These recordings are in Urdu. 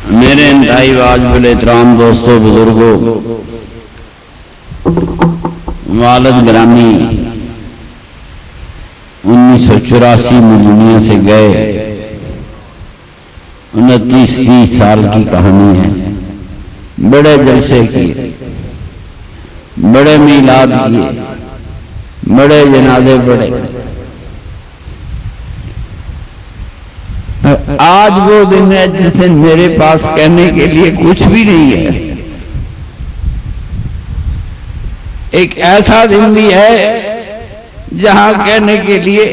میرے انتہائی واجب احترام دوستوں، بزرگوں، والد گرامی، 1984 میں دنیا سے گئے، 29-30 سال کی کہانی ہے۔ بڑے جلسے کیے، بڑے میلاد کیے، بڑے جنازے پڑھے۔ آج وہ دن ہے جس دن میرے پاس کہنے کے لیے کچھ بھی نہیں ہے۔ ایک ایسا دن بھی ہے جہاں کہنے کے لیے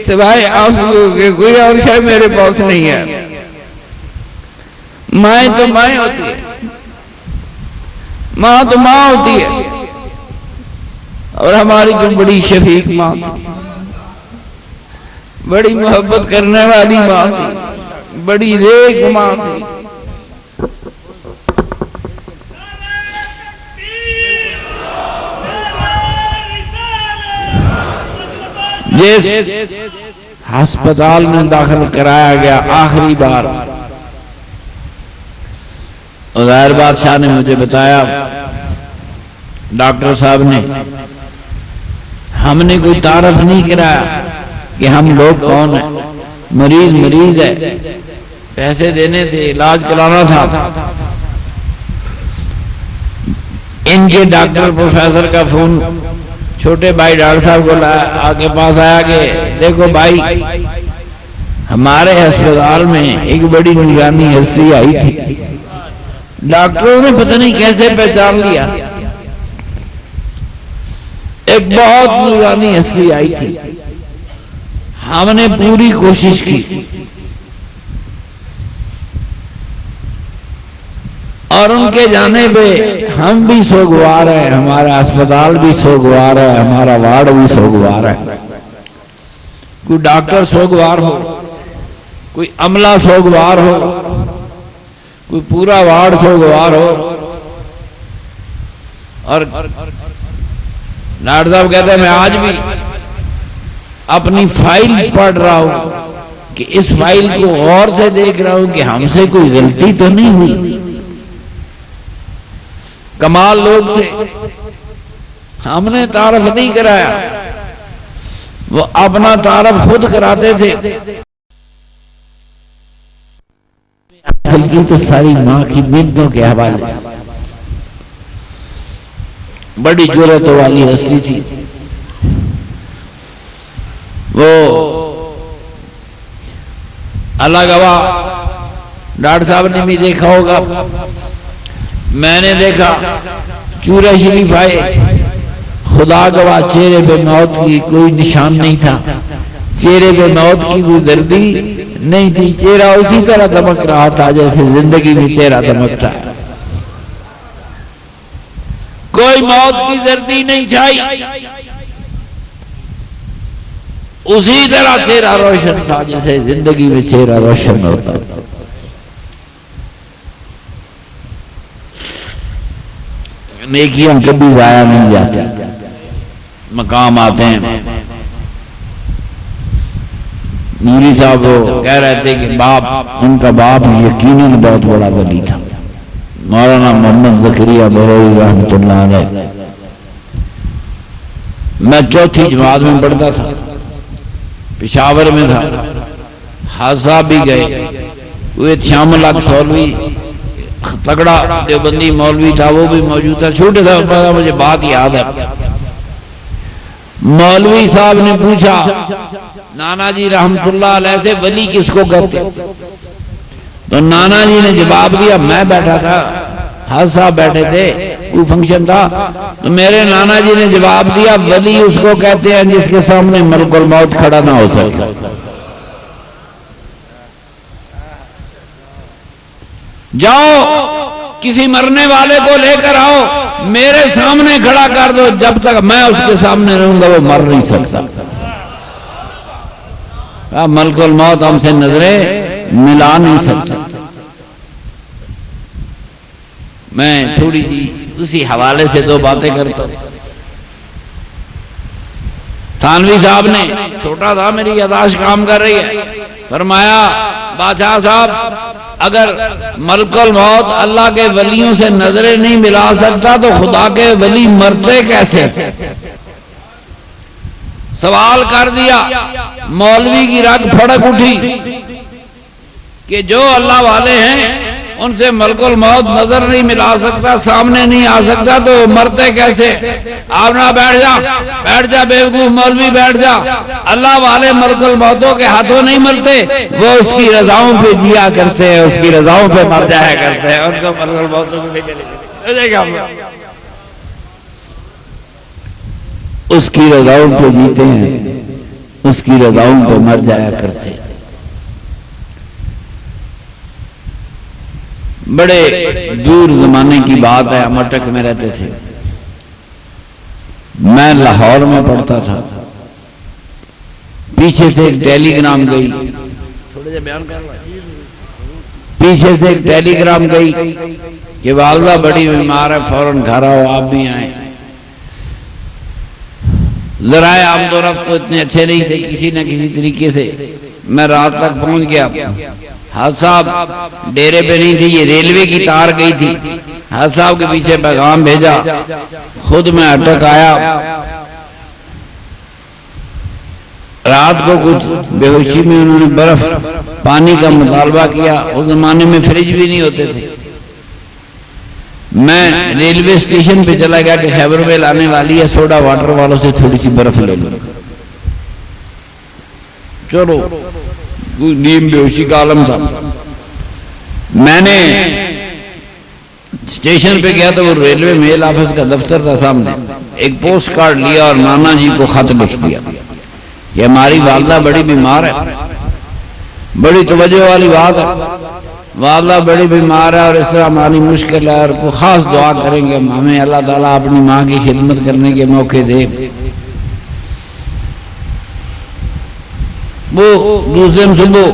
سوائے آنسو کے کوئی اور شے میرے پاس نہیں ہے۔ مائیں تو مائیں ہوتی ہے، ماں تو ماں ہوتی ہے، اور ہماری جو بڑی شفیق ماں تھی، بڑی محبت کرنے والی ماں تھی، بڑی نیک ماں تھی۔ جس ہسپتال میں داخل کرایا گیا آخری بار، عزیر بادشاہ نے مجھے بتایا، ڈاکٹر صاحب نے، ہم نے کوئی تعارف نہیں کرایا کہ ہم لوگ کون ہیں، مریض مریض ہے، پیسے دینے تھے، علاج کرانا تھا۔ ان کے ڈاکٹر پروفیسر کا فون چھوٹے بھائی ڈاکٹر صاحب کو آگے پاس آیا کہ دیکھو بھائی، ہمارے ہسپتال میں ایک بڑی نورانی ہستی آئی تھی۔ ڈاکٹروں نے پتہ نہیں کیسے پہچان لیا، ایک بہت نورانی ہستی آئی تھی۔ ہم نے پوری کوشش کی اور ان کے جانے پہ ہم بھی سوگوار ہیں، ہمارا اسپتال بھی سوگوار ہے، ہمارا وارڈ بھی سوگوار ہے۔ کوئی ڈاکٹر سوگوار ہو، کوئی عملہ سوگوار ہو، کوئی پورا وارڈ سوگوار ہو۔ اور ڈاکٹر صاحب کہتے ہیں میں آج بھی اپنی فائل پڑھ رہا ہوں کہ اس فائل کو غور سے دیکھ رہا ہوں کہ ہم سے کوئی غلطی تو نہیں ہوئی۔ کمال لوگ تھے، ہم نے تعارف نہیں کرایا، وہ اپنا تعارف خود کراتے تھے۔ اصل کی تو ساری ماں کی منتوں کے حوالے سے بڑی جرأت والی ہستی تھی وہ۔ اللہ گواہ، ڈاکٹر صاحب نے بھی دیکھا ہوگا، میں نے دیکھا، چورہ شریف آئے، خدا گواہ چہرے پہ موت کی کوئی نشان نہیں تھا، چہرے پہ موت کی کوئی زردی نہیں تھی، چہرہ اسی طرح دمک رہا تھا جیسے زندگی میں چہرہ دمکتا ہے، کوئی موت کی زردی نہیں چھائی، اسی طرح چہرہ روشن تھا جیسے زندگی میں چہرہ روشن ہوتا ہے۔ نیکیاں کبھی ضائع نہیں جاتی، مقام آتے ہیں۔ نوری صاحب وہ کہہ رہے تھے کہ باپ، ان کا باپ یقیناً بہت بڑا ولی تھا، مولانا محمد زکریا بروئی رحمۃ اللہ علیہ۔ میں چوتھی جماعت میں پڑھتا تھا، پشاور میں تھا، حاج صاحب بھی گئے، وہ شام الحق سولوی تگڑا دیوبندی مولوی تھا، وہ بھی موجود تھا، چھوٹے تھا، مجھے بات یاد ہے۔ مولوی صاحب نے پوچھا نانا جی رحمت اللہ علیہ سے ولی کس کو کہتے؟ تو نانا جی نے جواب دیا، میں بیٹھا تھا، حاج صاحب بیٹھے تھے، کوئی فنکشن تھا، تو میرے نانا جی نے جواب دیا، ولی اس کو کہتے ہیں جس کے سامنے ملک الموت کھڑا نہ ہو سکے۔ جاؤ کسی مرنے والے کو لے کر آؤ، میرے سامنے کھڑا کر دو، جب تک میں اس کے سامنے رہوں گا وہ مر نہیں سکتا۔ ملک الموت ہم سے نظریں ملا نہیں سکتا۔ میں تھوڑی سی اسی حوالے سے دو باتیں کرتا ہوں۔ تھانوی صاحب نے، چھوٹا تھا، میری یاداشت کام کر رہی ہے، فرمایا بادشاہ صاحب اگر ملک الموت اللہ کے ولیوں سے نظریں نہیں ملا سکتا تو خدا کے ولی مرتے کیسے؟ سوال کر دیا، مولوی کی رگ پھڑک اٹھی کہ جو اللہ والے ہیں ان سے ملک الموت نظر نہیں ملا سکتا، سامنے نہیں آ سکتا، تو مرتے کیسے؟ آپ نہ بیٹھ جا بیوقوف مولوی، بیٹھ جا۔ اللہ والے ملک الموتوں کے ہاتھوں نہیں مرتے، وہ اس کی رضاؤں پہ جیا کرتے ہیں، اس کی رضاؤں پہ مر جایا کرتے ہیں، ان کو ملک الموتوں کو اس کی رضاؤں پہ جیتے ہیں، اس کی رضاؤں پہ مر جایا کرتے ہیں۔ بڑے دور زمانے کی بات ہے، ہم اٹک میں رہتے تھے، میں لاہور میں پڑھتا تھا، پیچھے سے ایک ٹیلی گرام گئی، پیچھے سے ایک ٹیلی گرام گئی کہ والدہ بڑی بیمار ہے، فوراً گھر آؤ، آپ بھی آئیں۔ ذرائع عام طور پر اتنے اچھے نہیں تھے، کسی نہ کسی طریقے سے میں رات تک پہنچ گیا۔ حاج صاحب ڈیرے پہ نہیں تھی، یہ ریلوے کی تار گئی تھی، حاج صاحب کے پیچھے پیغام بھیجا، خود میں اٹک آیا۔ رات کو کچھ بے ہوشی میں انہوں نے برف پانی کا مطالبہ کیا، اس زمانے میں فریج بھی نہیں ہوتے تھے۔ میں ریلوے اسٹیشن پہ چلا گیا کہ خیبر میں لانے والی ہے، سوڈا واٹر والوں سے تھوڑی سی برف لے لوں۔ چلو نیم بے ہوشی کا عالم تھا۔ میں نے اسٹیشن پہ گیا تو وہ ریلوے میل آفس کا دفتر تھا سامنے، ایک پوسٹ کارڈ لیا اور نانا جی کو خط لکھ دیا کہ ہماری والدہ بڑی بیمار ہے۔ بڑی توجہ والی بات ہے، والدہ بڑی بیمار ہے اور اس طرح ہماری مشکل ہے، اور کوئی خاص دعا کریں گے ہمیں اللہ تعالیٰ اپنی ماں کی خدمت کرنے کے موقع دے۔ وہ دوسرے دن صبح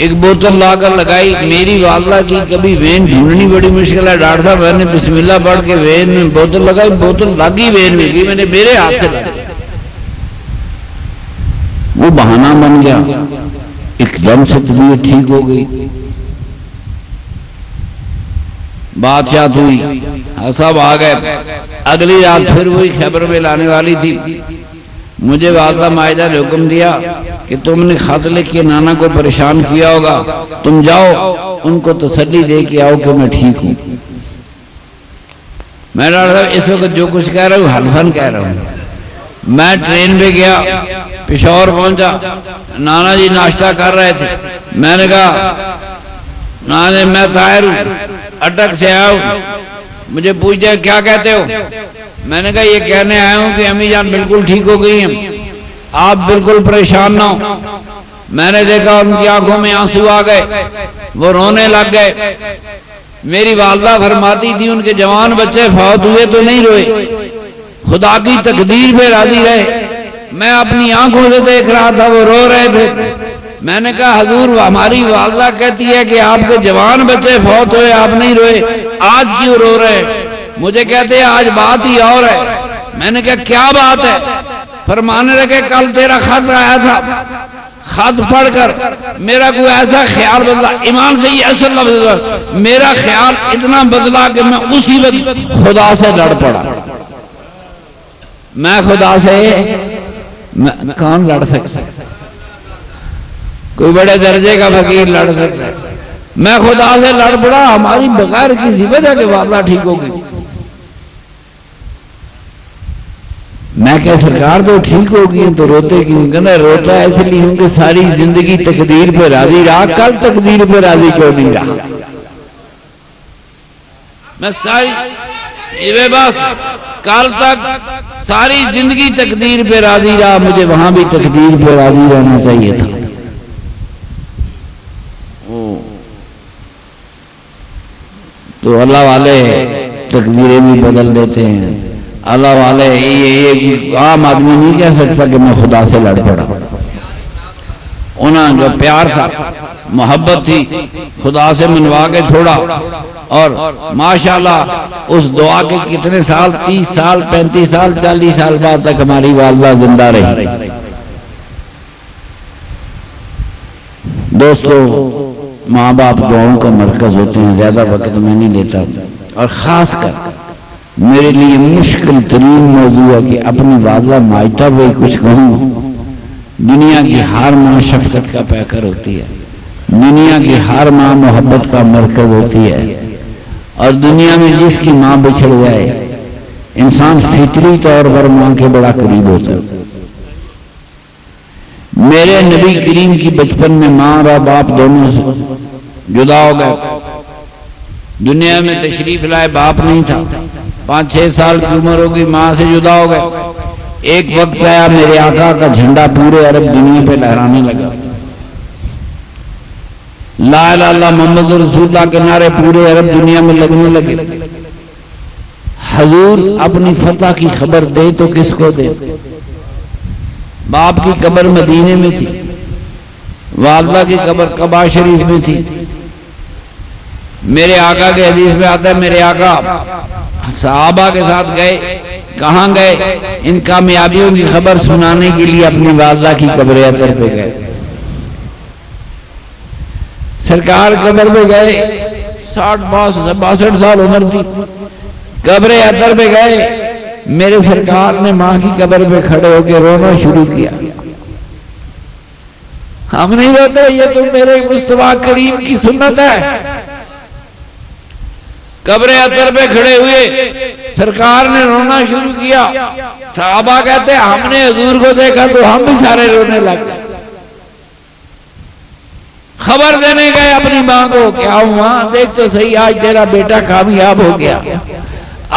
ایک بوتل لا کر لگائی، میری والدہ کی کبھی وین ڈھونڈنی بڑی مشکل ہے، ڈاکٹر صاحب میں نے بسم اللہ پڑھ کے وین میں بوتل لگائی، بوتل لگی وین میں گئی، میں نے میرے ہاتھ سے لگائی، وہ بہانہ بن گیا، ایک دم سے طبیعت ٹھیک ہو گئی، بادشاہت ہوئی، صاحب آ گئے۔ اگلی رات پھر وہی خیبر میں لانے والی تھی، مجھے والدہ مائدہ نے حکم دیا کہ تم نے خط لکھ کے نانا کو پریشان کیا ہوگا، تم جاؤ ان کو تسلی دے کے آؤ کہ میں ٹھیک ہوں۔ میں ڈاکٹر صاحب اس وقت جو کچھ کہہ رہا ہوں حلفاً کہہ رہا ہوں۔ میں ٹرین پہ گیا، پشاور پہنچا، نانا جی ناشتہ کر رہے تھے، میں نے کہا نانا میں طاہر ہوں، اٹک سے آیا ہوں، مجھے پوچھتے ہیں کیا کہتے ہو؟ میں نے کہا یہ کہنے آیا ہوں کہ امی جان بالکل ٹھیک ہو گئی ہیں، آپ بالکل پریشان نہ ہو۔ میں نے دیکھا ان کی آنکھوں میں آنسو آ گئے، وہ رونے لگ گئے۔ میری والدہ فرماتی تھی ان کے جوان بچے فوت ہوئے تو نہیں روئے، خدا کی تقدیر پہ راضی رہے۔ میں اپنی آنکھوں سے دیکھ رہا تھا وہ رو رہے تھے۔ میں نے کہا حضور ہماری والدہ کہتی ہے کہ آپ کے جوان بچے فوت ہوئے آپ نہیں روئے، آج کیوں رو رہے؟ مجھے کہتے ہیں آج بات ہی اور ہے۔ میں نے کہا کیا بات ہے؟ فرمانے لگے کل تیرا خط آیا تھا، خط پڑھ کر میرا کوئی ایسا خیال بدلا، ایمان سے یہ اصل لفظ، میرا خیال اتنا بدلا کہ میں اسی وقت خدا سے لڑ پڑا۔ میں خدا سے کون لڑ سکتا؟ کوئی بڑے درجے کا فقیر لڑ سکتا ہے؟ میں خدا سے لڑ پڑا، ہماری بغیر کسی وجہ کے والدہ ٹھیک ہو گئی۔ میں کہ سرکار تو ٹھیک ہو گئی تو روتے کیوں؟ کہنا روتا ہے اس لیے ہوں کہ ساری زندگی تقدیر پہ راضی رہا، کل تقدیر پہ راضی کیوں نہیں رہا؟ میں ساری بس کل تک ساری زندگی تقدیر پہ راضی رہا، مجھے وہاں بھی تقدیر پہ راضی رہنا چاہیے تھا۔ تو اللہ والے تقدیریں بھی بدل دیتے ہیں۔ اللہ والے یہ عام آدمی نہیں کہہ سکتا کہ میں خدا سے لڑ پڑا۔ انہاں جو پیار تھا، محبت تھی، خدا سے منوا کے چھوڑا، اور ماشاءاللہ اس دعا کے کتنے سال، 30 سال 35 سال 40 سال بعد تک ہماری والدہ زندہ رہی۔ دوستو ماں باپ دعاؤں کا مرکز ہوتے ہیں، زیادہ وقت میں نہیں لیتا، اور خاص کر میرے لیے مشکل ترین موضوع ہے کہ اپنی والدہ ماجدہ وہی کچھ کہوں۔ دنیا کی ہر ماں شفقت کا پیکر ہوتی ہے، دنیا کی ہر ماں محبت کا مرکز ہوتی ہے، اور دنیا میں جس کی ماں بچھڑ جائے انسان فطری طور پر ماں کے بڑا قریب ہوتا ہے۔ میرے نبی کریم کی بچپن میں ماں اور باپ دونوں سے جدا ہو گئے، دنیا میں تشریف لائے باپ نہیں تھا، 5-6 سال کی عمر ہوگی، ماں سے جدا ہو گئے۔ ایک وقت آیا میرے آقا کا جھنڈا پورے عرب دنیا پہ لہرانے لگا، لا الہ الا اللہ محمد رسول اللہ کے نعرے پورے عرب دنیا میں لگنے لگے۔ حضور اپنی فتح کی خبر دے تو کس کو دے؟ باپ کی قبر مدینے میں تھی، والدہ کی قبر قباء شریف میں تھی۔ میرے آقا کے حدیث میں آتا ہے میرے آقا صحابہ کے ساتھ گئے، کہاں گئے؟ ان کامیابیوں کی خبر سنانے کے لیے اپنی والدہ کی قبر اطہر پہ گئے۔ سرکار قبر پہ گئے، 60-62 سال عمر تھی، قبر اطہر پہ گئے، میرے سرکار نے ماں کی قبر پہ کھڑے ہو کے رونا شروع کیا۔ ہم نہیں روتے، یہ تو میرے مصطفیٰ کریم کی سنت ہے۔ قبر اطہر پہ کھڑے ہوئے سرکار نے رونا شروع کیا، صحابہ کہتے ہیں ہم نے حضور کو دیکھا تو ہم بھی سارے رونے لگ گئے۔ خبر دینے گئے اپنی ماں کو، کیا ہوا؟ دیکھ تو صحیح، آج تیرا بیٹا کامیاب ہو گیا،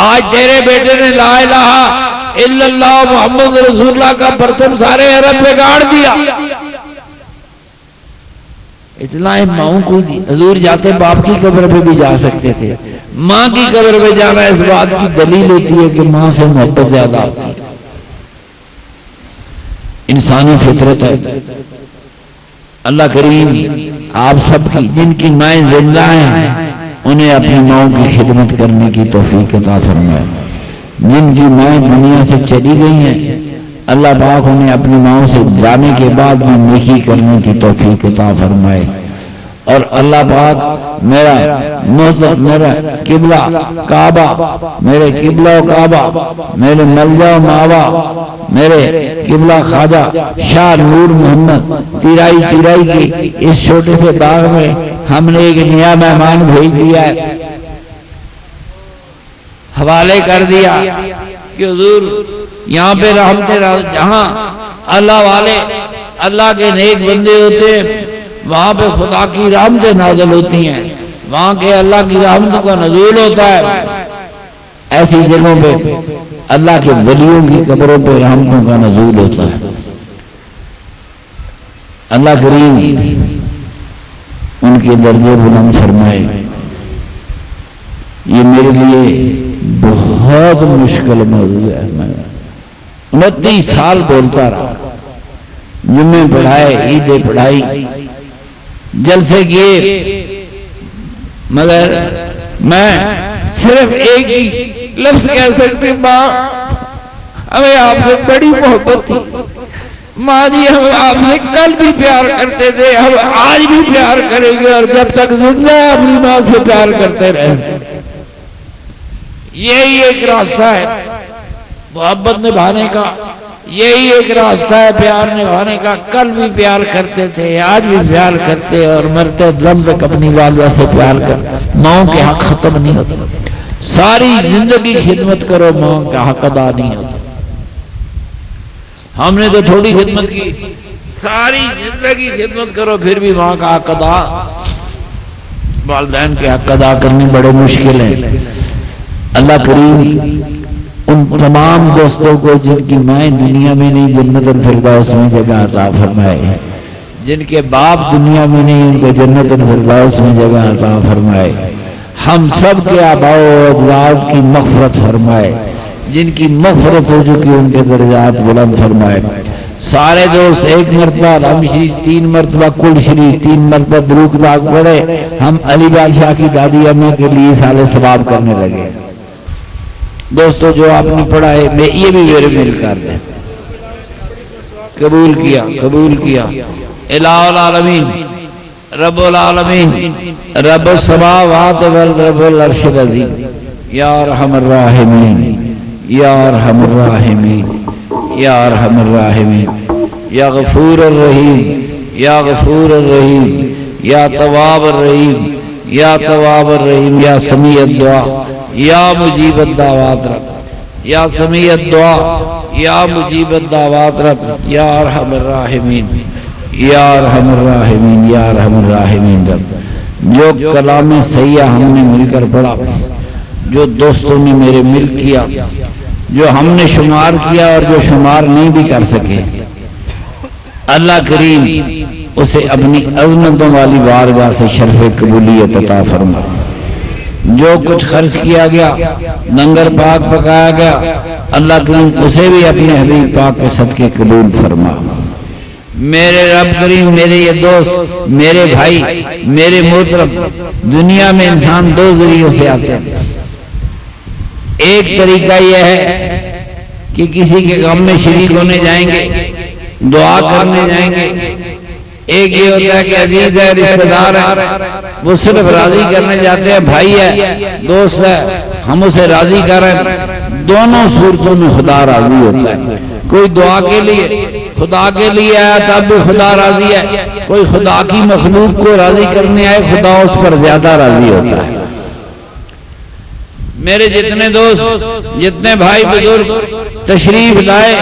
آج تیرے بیٹے نے لا الہ الا اللہ محمد رسول اللہ کا پرچم سارے عرب پہ گاڑ دیا۔ اطلاع ماؤں کو دی، حضور جاتے باپ کی قبر پہ بھی جا سکتے تھے، ماں کی قبر پہ جانا اس بات کی دلیل ہوتی ہے کہ ماں سے محبت زیادہ ہوتی ہے، انسانی فطرت ہے۔ اللہ کریم آپ سب کی جن کی مائیں زندہ ہیں انہیں اپنی ماؤں کی خدمت کرنے کی توفیق عطا فرمائے، جن کی مائیں دنیا سے چلی گئی ہیں اللہ پاک انہیں اپنی ماؤں سے جانے کے بعد بھی نیکی کرنے کی توفیق عطا فرمائے، اور اللہ پاک میرا قبلہ کعبہ، میرے قبلہ و کعبہ، میرے ملجا و ماوا، میرے قبلہ خواجہ شاہ نور محمد تیرائی کے اس چھوٹے سے باغ میں ہم نے ایک نیا مہمان بھیج دیا ہے، حوالے کر دیا کہ حضور یہاں پہ رحمتیں، جہاں اللہ والے اللہ کے نیک بندے ہوتے ہیں وہاں پہ خدا کی رحمتیں نازل ہوتی ہیں، وہاں کے اللہ کی رحمتوں کا نزول ہوتا ہے۔ ایسی جگہوں پہ اللہ کے ولیوں کی قبروں پہ رحمتوں کا نزول ہوتا ہے۔ اللہ کریم ان کے درجے بلند فرمائے۔ یہ میرے لیے بہت مشکل موضوع ہے، میں 29 سال بولتا رہا، جمعے پڑھائے، عیدیں پڑھائی، جلسے کیے، مگر میں صرف ایک ہی لفظ کہہ سکتی، ماں ہمیں آپ سے بڑی محبت تھی، ماں جی ہم آپ سے کل بھی پیار کرتے تھے، ہم آج بھی پیار کریں گے، اور جب تک زندہ ہے اپنی ماں سے پیار کرتے رہیں گے۔ یہی ایک راستہ ہے محبت نبھانے کا، یہی ایک راستہ ہے پیار نبھانے کا۔ کل بھی پیار کرتے تھے، آج بھی پیار کرتے، اور مرتے دم تک اپنی والدہ سے پیار کرتے۔ ماں کے حق ختم نہیں ہوتا، ساری زندگی خدمت کرو، ماں کا حق ادا نہیں ہوتا۔ ہم نے تو تھوڑی خدمت کی، ساری زندگی خدمت کرو پھر بھی ماں کا حق ادا، والدین کے حق ادا کرنے بڑے مشکل ہیں۔ اللہ کریم ان تمام دوستوں کو جن کی مائیں دنیا میں نہیں جنت الفردوس میں جگہ عطا فرمائے، جن کے باپ دنیا میں نہیں ان کو جنت الفردوس میں جگہ عطا فرمائے، ہم سب کے آباء و اجداد کی مغفرت فرمائے، جن کی مغفرت ہو چکی ان کے درجات بلند فرمائے۔ سارے دوست ایک مرتبہ رحم شریف، 3 مرتبہ کل شریف، 3 مرتبہ درود پاک پڑھے، ہم علی بادشاہ کی دادی اماں کے لیے سال ثواب کرنے لگے۔ دوستو جو آپ نے پڑھا ہے یہ بھی میرے مل کر دیں، قبول کیا، قبول کیا۔ الہ العالمین رب العالمین رب السماوات والرب العرش العظیم یا ارحم الراحمین یا ارحم الراحمین یا ارحم الراحمین یا غفور الرحیم یا غفور الرحیم یا تواب الرحیم یا تواب الرحیم یا سمیع الدعا یا مجیب الدعوات رب یا سمیع الدعا یا مجیب الدعوات رب یا ارحم الراحمین یا ارحم الراحمین یا ارحم الراحمین رب۔ جو کلام سیاح ہم نے مل کر پڑھا، جو دوستوں نے میرے مل کیا، جو ہم نے شمار کیا اور جو شمار نہیں بھی کر سکے، اللہ کریم اسے اپنی عظمتوں والی بارگاہ سے شرف قبولیت عطا فرما۔ جو کچھ خرچ کیا گیا، لنگر پاک پکایا گیا، اللہ کریم اسے بھی اپنے حبیب پاک کے صدقے قبول فرما۔ میرے رب کریم، میرے یہ دوست، میرے بھائی، میرے محترم، دنیا میں انسان دو ذریعوں سے آتے ہیں۔ ایک طریقہ یہ ہے کہ کسی کے غم میں شریک ہونے جائیں گے، دعا کرنے جائیں گے۔ ایک یہ ہوتا ہے کہ عزیز ہے، رشتہ دار ہے، وہ صرف راضی کرنے جاتے ہیں، بھائی ہے، دوست ہے، ہم اسے راضی کریں۔ دونوں صورتوں میں خدا راضی ہوتا ہے۔ کوئی دعا کے لیے، خدا کے لیے آیا تب بھی خدا راضی ہے، کوئی خدا کی مخلوق کو راضی کرنے آئے، خدا اس پر زیادہ راضی ہوتا ہے۔ میرے جتنے دوست، جتنے بھائی بزرگ تشریف لائے،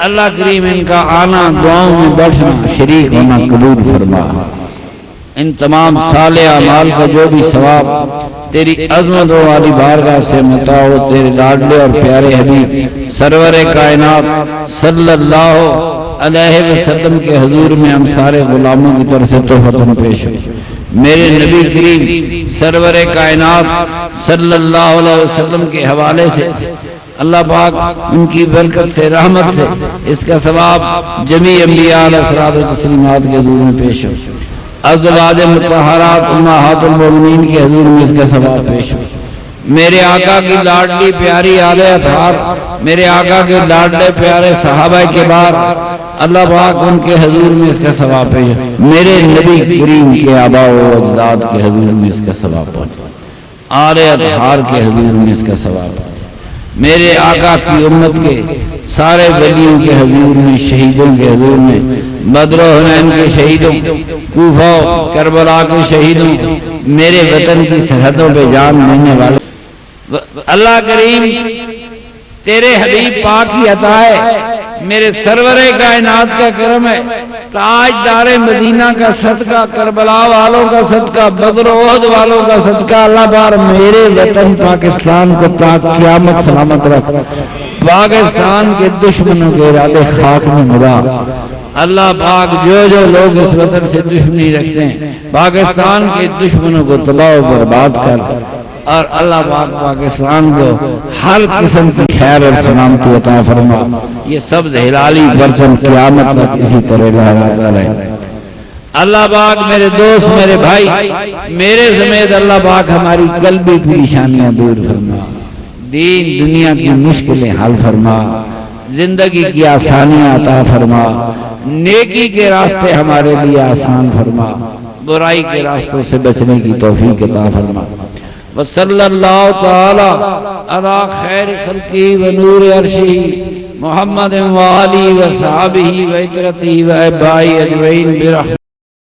اللہ کریم ان کا آنا، دعاؤں میں بیٹھنا، شریک ہونا قبول فرما۔ ان تمام صالح اعمال کا جو بھی ثواب تیری عظمتوں والی بارگاہ سے متا ہو، تیرے لاڈلے اور پیارے حبیب سرور کائنات صلی اللہ علیہ وسلم کے حضور میں ہم سارے غلاموں کی طرف سے تحفتاً پیش ہو۔ میرے نبی کریم سرور کائنات صلی اللہ علیہ وسلم کے حوالے سے اللہ پاک ان کی برکت سے، رحمت سے اس کا ثواب جمیع انبیاء علیہ الصلوۃ والتسلیمات کے حضور میں پیش ہو۔ ازواج مطہرات امہات المومنین کے حضور میں اس کا ثواب پیش ہو۔ میرے آقا کی لاڈلی پیاری آل اطہار، میرے آقا کے لاڈلے پیارے صحابہ کبار، اللہ پاک ان کے حضور میں اس کا ثواب پیش ہو۔ میرے نبی کریم کے آباء و اجداد کے حضور میں اس کا ثواب پہنچے، آل اطہار کے حضور میں اس کا ثواب پہنچے۔ میرے آقا کی امت کے سارے ولیوں کے حضور میں، شہیدوں کے حضور میں، بدر و حنین کے شہیدوں، کوفہ و کربلا کے شہیدوں، میرے وطن کی سرحدوں پہ جان لینے والے، اللہ کریم تیرے حبیب پاک کی عطا ہے، میرے سرور کائنات کا کرم ہے، تاجدار مدینہ کا صدقہ، کربلا والوں کا صدقہ، بدر و احد والوں کا صدقہ، اللہ بار میرے وطن پاکستان کو تا قیامت سلامت رکھ۔ پاکستان کے دشمنوں کے ارادے خاک میں ملا۔ اللہ پاک جو لوگ اس وطن سے دشمنی رکھتے ہیں، پاکستان کے دشمنوں کو تباہ و برباد کر، اور اللہ پاک پاکستان کو ہر قسم کی خیر اور سلامتی عطا فرما۔ یہ سبز ہلالی پرچم قیامت تک اسی طرح لہراتا رہے۔ اللہ پاک میرے دوست، میرے بھائی، میرے سمیت اللہ پاک ہماری قلبی پریشانیاں دور فرما، دین دنیا کی مشکلیں حل فرما، زندگی کی آسانیاں عطا فرما، نیکی کے راستے ہمارے لیے آسان فرما، برائی کے راستوں سے بچنے کی توفیق عطا فرما۔ وصلی اللہ تعالی علی خیر خلقہ و نور عرشہ محمد و آلہ و صحابہ و اطرتہ و اتباعہ اجمعین برحمتہ۔